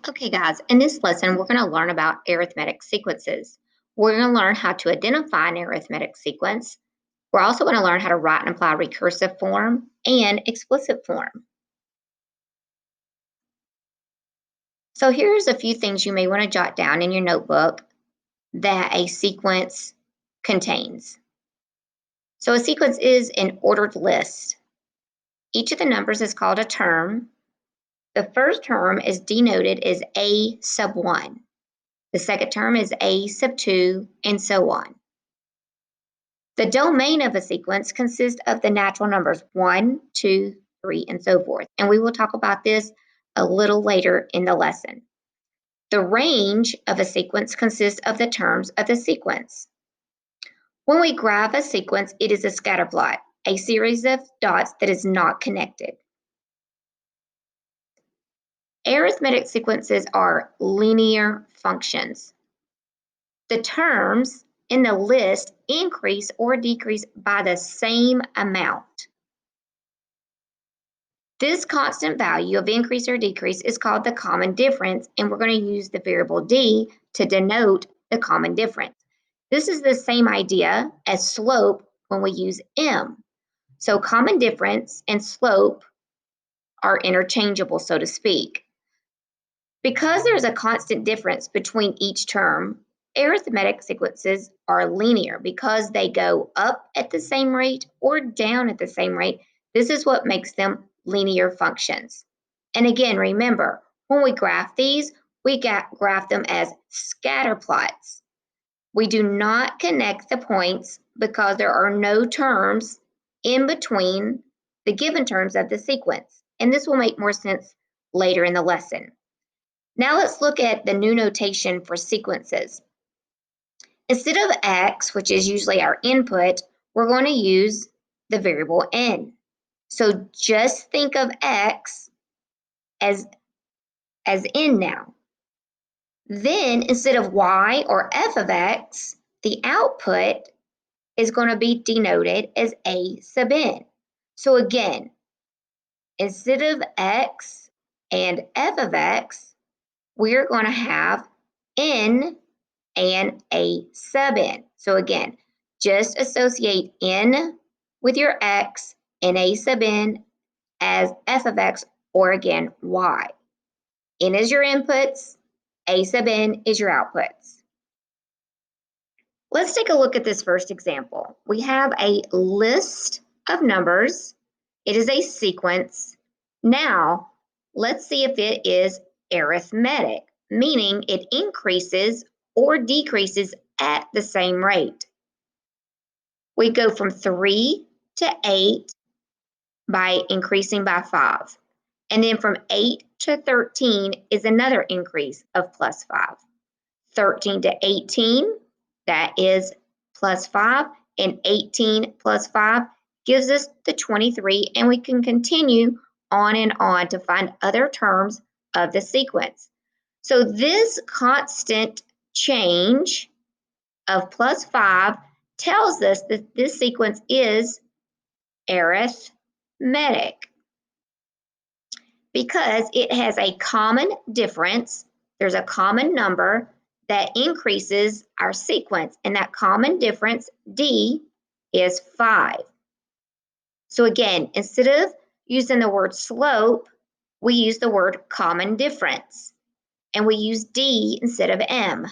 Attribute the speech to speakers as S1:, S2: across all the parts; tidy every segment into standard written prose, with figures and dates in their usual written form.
S1: Okay, guys, in this lesson, we're going to learn about arithmetic sequences. We're going to learn how to identify an arithmetic sequence. We're also going to learn how to write and apply recursive form and explicit form. So here's a few things you may want to jot down in your notebook that a sequence contains. So a sequence is an ordered list. Each of the numbers is called a term. The first term is denoted as A sub 1. The second term is A sub 2, and so on. The domain of a sequence consists of the natural numbers 1, 2, 3, and so forth. And we will talk about this a little later in the lesson. The range of a sequence consists of the terms of the sequence. When we graph a sequence, it is a scatter plot, a series of dots that is not connected. Arithmetic sequences are linear functions. The terms in the list increase or decrease by the same amount. This constant value of increase or decrease is called the common difference, and we're going to use the variable d to denote the common difference. This is the same idea as slope when we use m. So common difference and slope are interchangeable, so to speak. Because there's a constant difference between each term, arithmetic sequences are linear because they go up at the same rate or down at the same rate. This is what makes them linear functions. And again, remember, when we graph these, we graph them as scatter plots. We do not connect the points because there are no terms in between the given terms of the sequence. And this will make more sense later in the lesson. Now let's look at the new notation for sequences. Instead of x, which is usually our input, we're going to use the variable n. So just think of x as n now. Then instead of y or f of x, the output is going to be denoted as a sub n. So again, instead of x and f of x, we're going to have n and a sub n. So again, just associate n with your x and a sub n as f of x, or again, y. N is your inputs, a sub n is your outputs. Let's take a look at this first example. We have a list of numbers. It is a sequence. Now, let's see if it is arithmetic, meaning it increases or decreases at the same rate. We go from 3 to 8 by increasing by 5. And then from 8 to 13 is another increase of plus 5. 13 to 18, that is plus 5. And 18 plus 5 gives us the 23. And we can continue on and on to find other terms of the sequence. So this constant change of plus 5 tells us that this sequence is arithmetic because it has a common difference. There's a common number that increases our sequence, and that common difference, d, is 5. So again, instead of using the word slope, we use the word common difference, and we use d instead of m.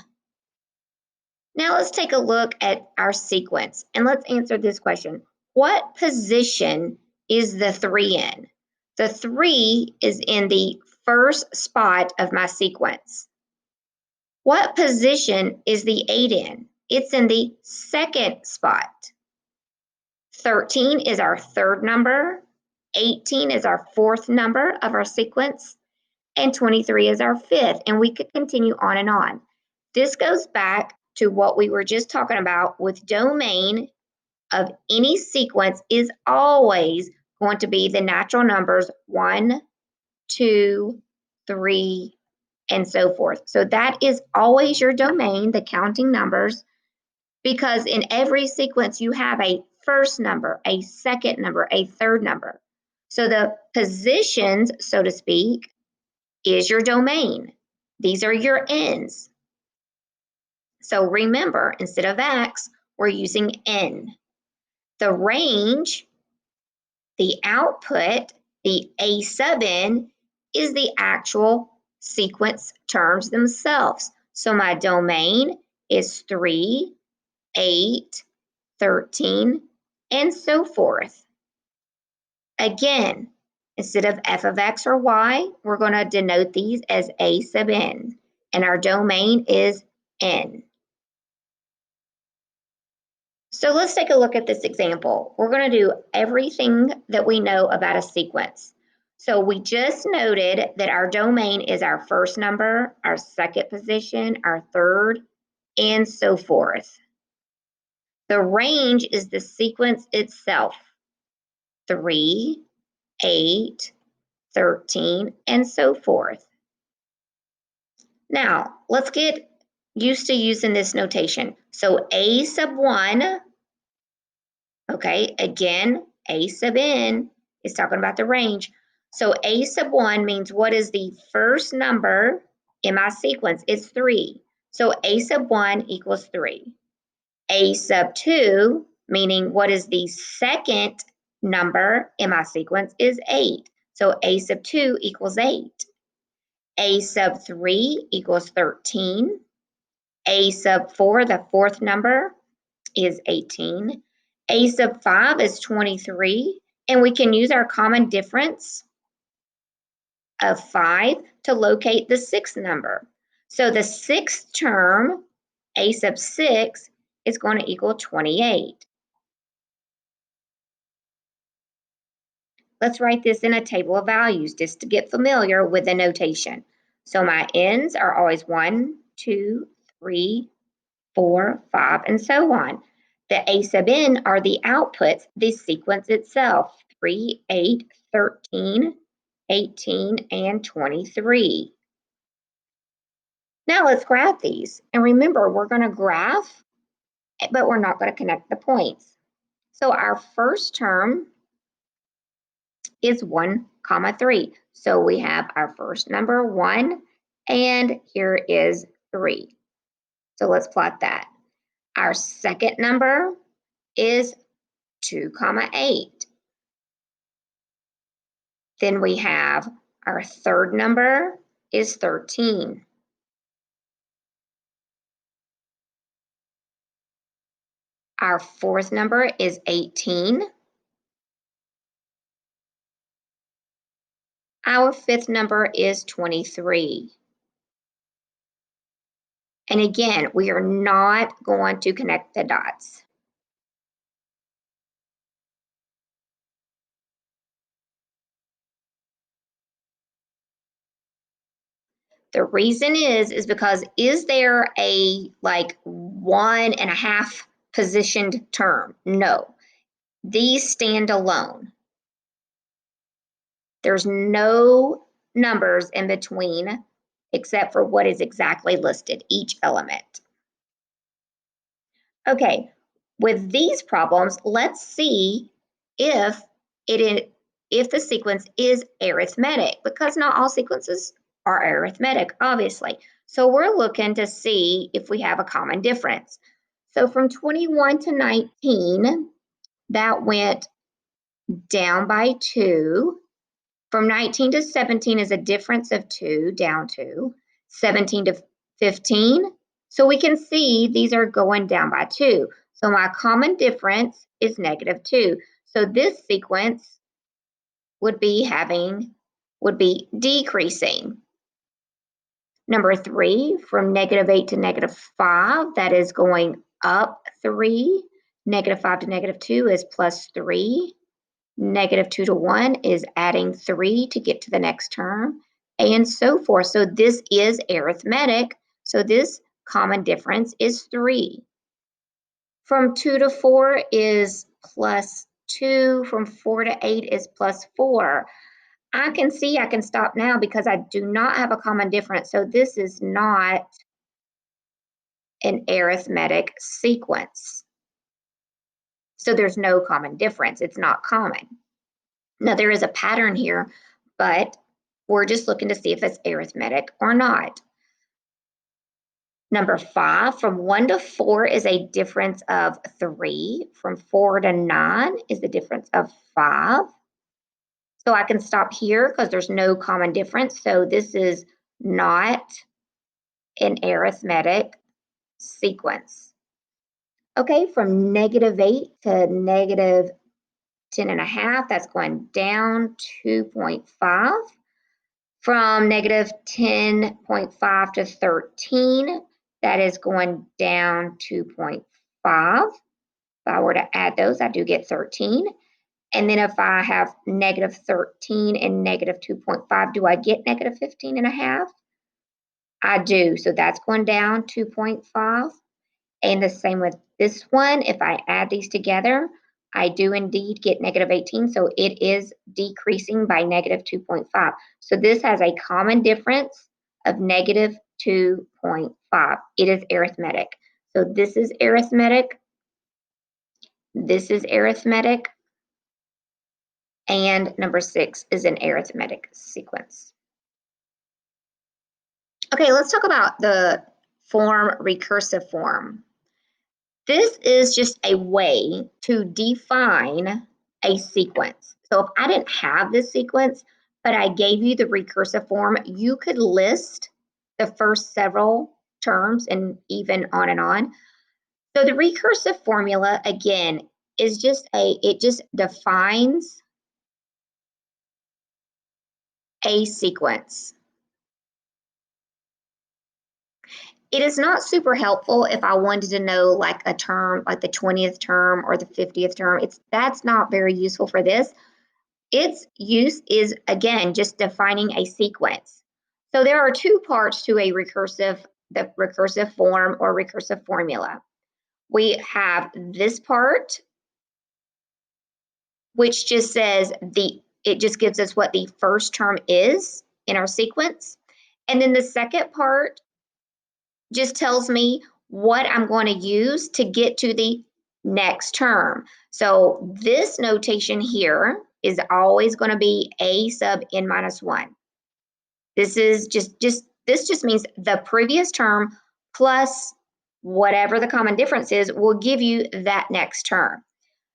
S1: Now let's take a look at our sequence, and let's answer this question. What position is the 3 in? The 3 is in the first spot of my sequence. What position is the 8 in? It's in the second spot. 13 is our third number. 18 is our fourth number of our sequence. And 23 is our fifth. And we could continue on and on. This goes back to what we were just talking about with domain of any sequence is always going to be the natural numbers 1, 2, 3, and so forth. So that is always your domain, the counting numbers, because in every sequence you have a first number, a second number, a third number. So the positions, so to speak, is your domain. These are your n's. So remember, instead of x, we're using n. The range, the output, the a sub n, is the actual sequence terms themselves. So my domain is 3, 8, 13, and so forth. Again, instead of f of x or y, we're going to denote these as a sub n, and our domain is n. So let's take a look at this example. We're going to do everything that we know about a sequence. So we just noted that our domain is our first number, our second position, our third, and so forth. The range is the sequence itself, 3, 8, 13, and so forth. Now, let's get used to using this notation. So a sub 1, okay, again, a sub n is talking about the range. So a sub 1 means what is the first number in my sequence? It's 3. So a sub 1 equals 3. A sub 2, meaning what is the second number in my sequence, is 8. So a sub 2 equals 8. A sub 3 equals 13. A sub 4, the fourth number, is 18. A sub 5 is 23. And we can use our common difference of 5 to locate the sixth number. So the sixth term, a sub 6, is going to equal 28. Let's write this in a table of values just to get familiar with the notation. So my n's are always 1, 2, 3, 4, 5, and so on. The a sub n are the outputs, the sequence itself, 3, 8, 13, 18, and 23. Now let's graph these. And remember, we're going to graph, but we're not going to connect the points. So our first term is 1, 3. So we have our first number 1, and here is 3. So let's plot that. Our second number is 2, 8. Then we have our third number is 13. Our fourth number is 18. Our fifth number is 23. And again, we are not going to connect the dots. The reason is because is there a like 1.5 positioned term? No. These stand alone. There's no numbers in between except for what is exactly listed, each element. Okay, with these problems, let's see if the sequence is arithmetic, because not all sequences are arithmetic, obviously. So we're looking to see if we have a common difference. So from 21 to 19, that went down by 2. From 19 to 17 is a difference of 2, down 2. 17 to 15, so we can see these are going down by 2. So my common difference is -2. So this sequence would be decreasing. Number 3, from -8 to -5, that is going up 3. -5 to -2 is +3. -2 to 1 is adding 3 to get to the next term, and so forth. So this is arithmetic. So this common difference is 3. From 2 to 4 is +2. From 4 to 8 is +4. I can see I can stop now because I do not have a common difference. So this is not an arithmetic sequence. So there's no common difference. It's not common. Now there is a pattern here, but we're just looking to see if it's arithmetic or not. Number 5, from 1 to 4 is a difference of 3. From 4 to 9 is the difference of 5. So I can stop here because there's no common difference. So this is not an arithmetic sequence. Okay, from -8 to -10.5, that's going down 2.5. From -10.5 to 13, that is going down 2.5. If I were to add those, I do get 13. And then if I have -13 and -2.5, do I get -15.5? I do, so that's going down 2.5. And the same with this one. If I add these together, I do indeed get -18. So it is decreasing by -2.5. So this has a common difference of -2.5. It is arithmetic. So this is arithmetic. This is arithmetic. And number 6 is an arithmetic sequence. Okay, let's talk about the form recursive form. This is just a way to define a sequence. So if I didn't have this sequence, but I gave you the recursive form, you could list the first several terms and even on and on. So the recursive formula, again, is it just defines a sequence. It is not super helpful if I wanted to know like a term, like the 20th term or the 50th term. That's not very useful for this. Its use is, again, just defining a sequence. So there are 2 parts to the recursive form or recursive formula. We have this part, which just says it just gives us what the first term is in our sequence. And then the second part just tells me what I'm going to use to get to the next term. So this notation here is always going to be a sub n minus 1. This is this just means the previous term plus whatever the common difference is will give you that next term.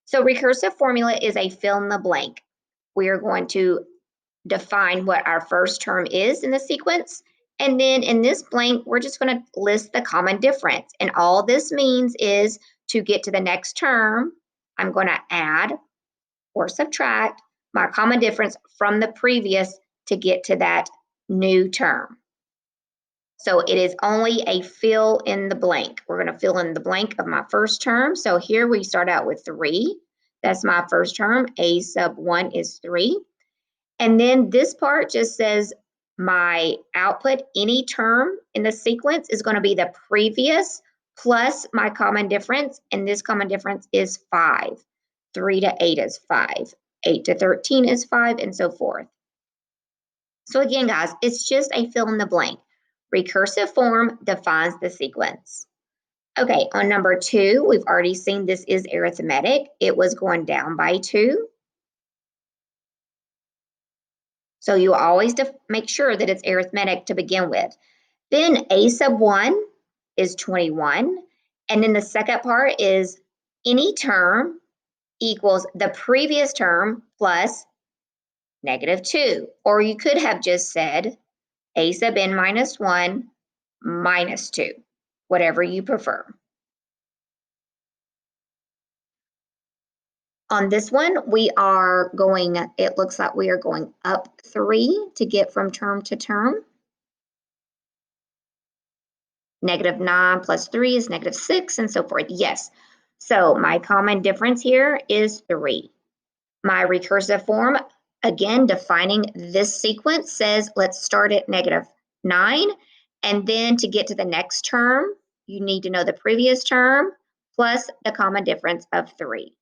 S1: So recursive formula is a fill in the blank. We are going to define what our first term is in the sequence. And then in this blank, we're just going to list the common difference. And all this means is to get to the next term, I'm going to add or subtract my common difference from the previous to get to that new term. So it is only a fill in the blank. We're going to fill in the blank of my first term. So here we start out with 3. That's my first term. A sub 1 is 3. And then this part just says my output, any term in the sequence is going to be the previous plus my common difference. And this common difference is 5. 3 to 8 is 5. 8 to 13 is 5, and so forth. So again, guys, it's just a fill in the blank. Recursive form defines the sequence. Okay, on number 2, we've already seen this is arithmetic. It was going down by 2. So you always make sure that it's arithmetic to begin with. Then a sub 1 is 21. And then the second part is any term equals the previous term plus -2. Or you could have just said a sub n minus 1 minus 2, whatever you prefer. On this one, it looks like we are going up 3 to get from term to term. -9 plus 3 is -6, and so forth. Yes. So my common difference here is 3. My recursive form, again, defining this sequence says let's start at -9, and then to get to the next term, you need to know the previous term plus the common difference of 3.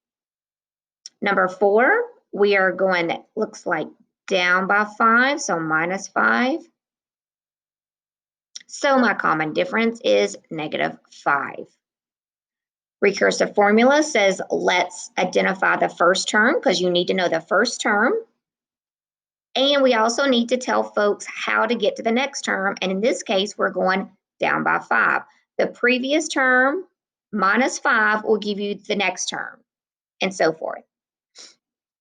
S1: Number 4, we are going, it looks like down by 5, so -5. So my common difference is -5. Recursive formula says let's identify the first term because you need to know the first term. And we also need to tell folks how to get to the next term. And in this case, we're going down by 5. the previous term minus 5 will give you the next term, and so forth.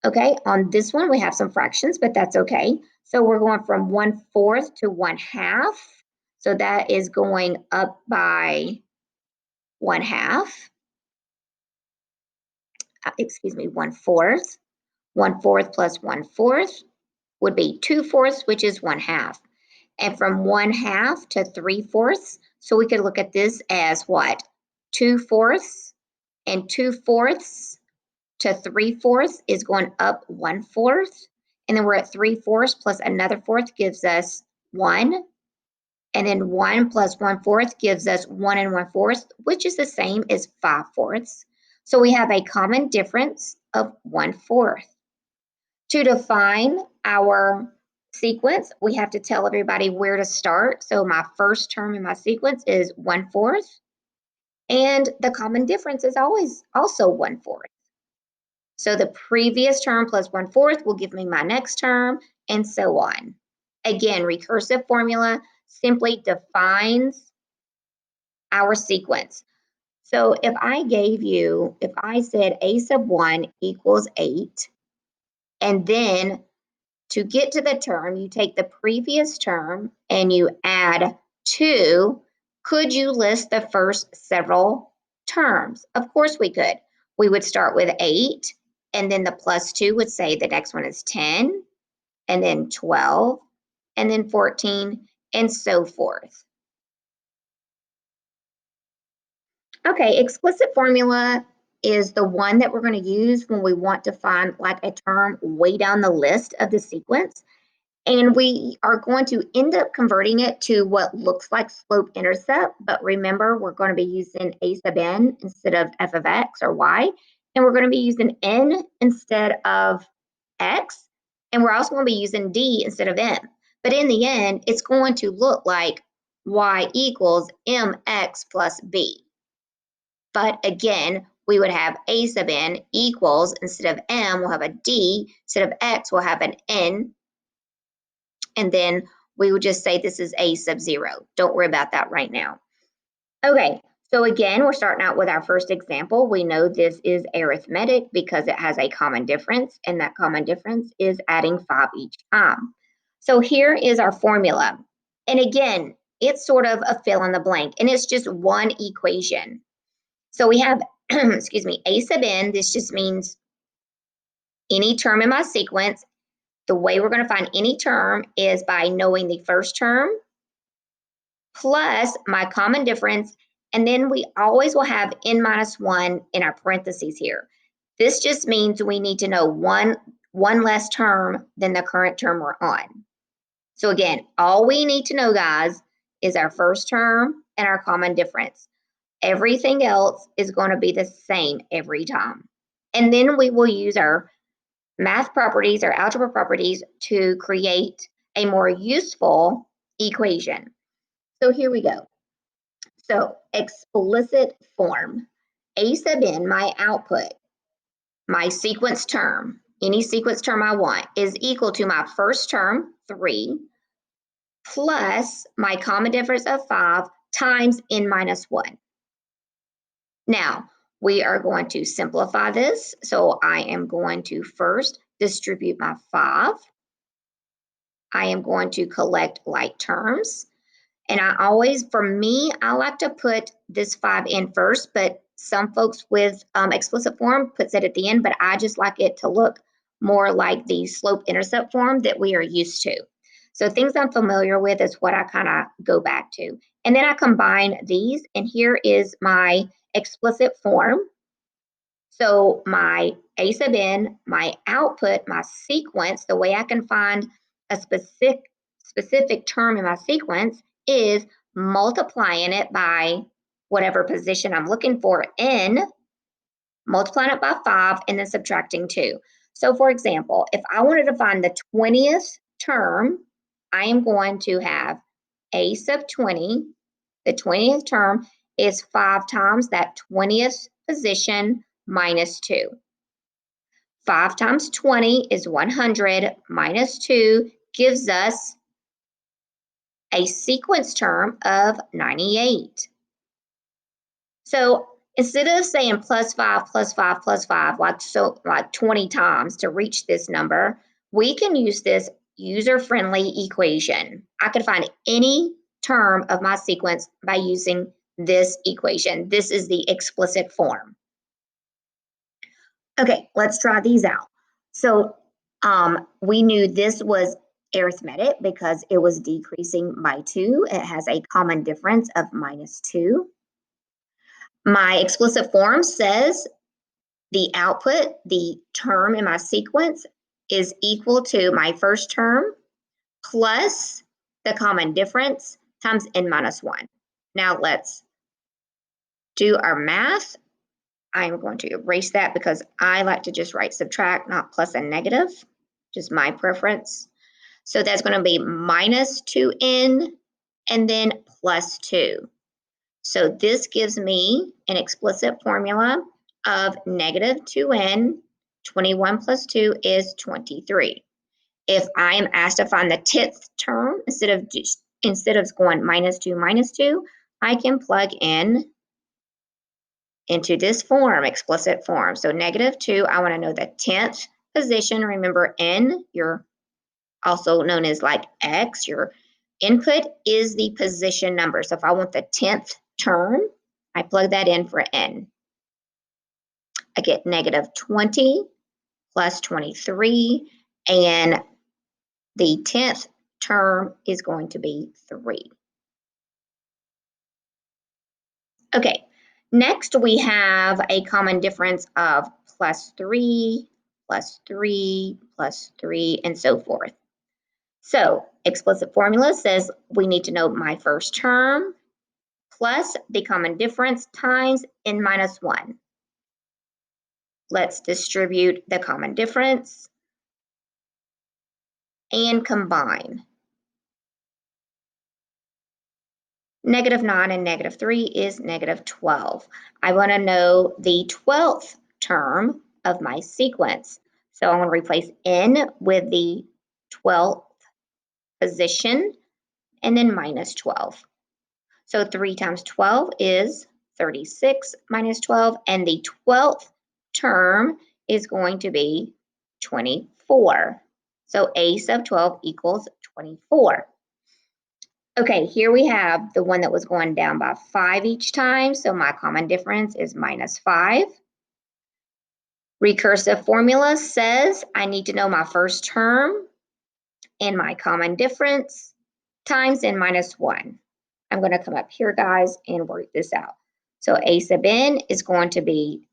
S1: Okay, on this one, we have some fractions, but that's okay. So we're going from 1/4 to 1/2. So that is going up by 1/2. Excuse me, 1/4. 1/4 plus 1/4 would be 2/4, which is 1/2. And from 1/2 to 3/4, so we could look at this as what? 2/4 and 2/4 to 3/4 is going up 1/4. And then we're at 3/4 plus another fourth gives us 1. And then 1 plus 1/4 gives us 1 1/4, which is the same as 5/4. So we have a common difference of 1/4. To define our sequence, we have to tell everybody where to start. So my first term in my sequence is 1/4. And the common difference is always also 1/4. So the previous term plus 1/4 will give me my next term, and so on. Again, recursive formula simply defines our sequence. So if I said a sub 1 equals 8, and then to get to the term, you take the previous term and you add 2, could you list the first several terms? Of course we could. We would start with 8, and then the plus 2 would say the next one is 10, and then 12, and then 14, and so forth. Okay, explicit formula is the one that we're going to use when we want to find like a term way down the list of the sequence. And we are going to end up converting it to what looks like slope intercept. But remember, we're going to be using a sub n instead of f of x or y. And we're going to be using n instead of x. And we're also going to be using d instead of m. But in the end, it's going to look like y equals mx plus b. But again, we would have a sub n equals, instead of m, we'll have a d, instead of x, we'll have an n, and then we would just say this is a sub 0. Don't worry about that right now. Okay, so again, we're starting out with our first example. We know this is arithmetic because it has a common difference, and that common difference is adding 5 each time. So here is our formula. And again, it's sort of a fill in the blank, and it's just one equation. So we have, excuse me, a sub n. This just means any term in my sequence. The way we're going to find any term is by knowing the first term plus my common difference, and then we always will have n minus 1 in our parentheses here. This just means we need to know one less term than the current term we're on. So again, all we need to know, guys, is our first term and our common difference. Everything else is going to be the same every time. And then we will use our math properties or algebra properties to create a more useful equation. So here we go. So explicit form. A sub n, my output, my sequence term, any sequence term I want, is equal to my first term, 3, plus my common difference of 5 times n minus 1. Now, we are going to simplify this. So I am going to first distribute my 5. I am going to collect like terms. And for me, I like to put this 5 in first, but some folks with explicit form puts it at the end, but I just like it to look more like the slope intercept form that we are used to. So things I'm familiar with is what I kind of go back to. And then I combine these, and here is my explicit form. So my a sub n, my output, my sequence, the way I can find a specific term in my sequence is multiplying it by whatever position I'm looking for, n, multiplying it by 5, and then subtracting 2. So for example, if I wanted to find the 20th term, I am going to have a sub 20. The 20th term is 5 times that 20th position minus 2. 5 times 20 is 100 minus 2 gives us a sequence term of 98. So instead of saying plus 5, plus 5, plus 5, like 20 times to reach this number, we can use this user-friendly equation. I could find any term of my sequence by using this equation. This is the explicit form. Okay, let's try these out. So we knew this was arithmetic because it was decreasing by 2. It has a common difference of -2. My explicit form says the output, the term in my sequence, is equal to my first term plus the common difference times n minus 1. Now let's do our math. I'm going to erase that because I like to just write subtract, not plus and negative, just my preference. So that's going to be minus 2n and then plus 2. So this gives me an explicit formula of negative 2n, 21 plus 2 is 23. If I am asked to find the 10th term, instead of going minus 2, I can plug in into this form, explicit form. So negative 2, I want to know the 10th position. Remember, n, you're also known as like x, your input is the position number. So if I want the 10th term, I plug that in for n. I get negative 20 plus 23, and the 10th term is going to be 3. Okay, next we have a common difference of plus 3, plus 3, plus 3, and so forth. So explicit formula says we need to know my first term plus the common difference times n minus 1. Let's distribute the common difference and combine. Negative 9 and negative 3 is negative 12. I want to know the 12th term of my sequence. So I'm going to replace n with the 12th position and then minus 12. So 3 times 12 is 36 minus 12, and the 12th term is going to be 24. So a sub 12 equals 24. Okay, here we have the one that was going down by 5 each time, so my common difference is minus 5. Recursive formula says I need to know my first term and my common difference times n minus 1. I'm going to come up here, guys, and work this out. So a sub n is going to be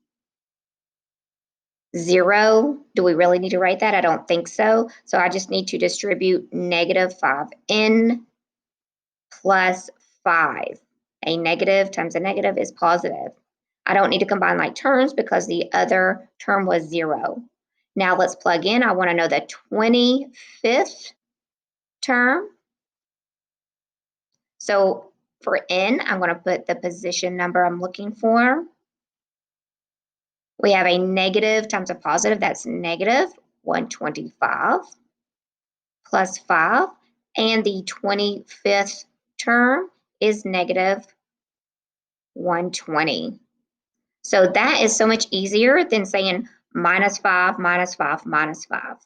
S1: 0. Do we really need to write that? I don't think so. So I just need to distribute negative 5n plus 5. A negative times a negative is positive. I don't need to combine like terms because the other term was 0. Now let's plug in. I want to know the 25th term. So for n, I'm going to put the position number I'm looking for. We have a negative times a positive. That's negative 125 plus 5. And the 25th term is negative 120. So that is so much easier than saying minus 5, minus 5, minus 5.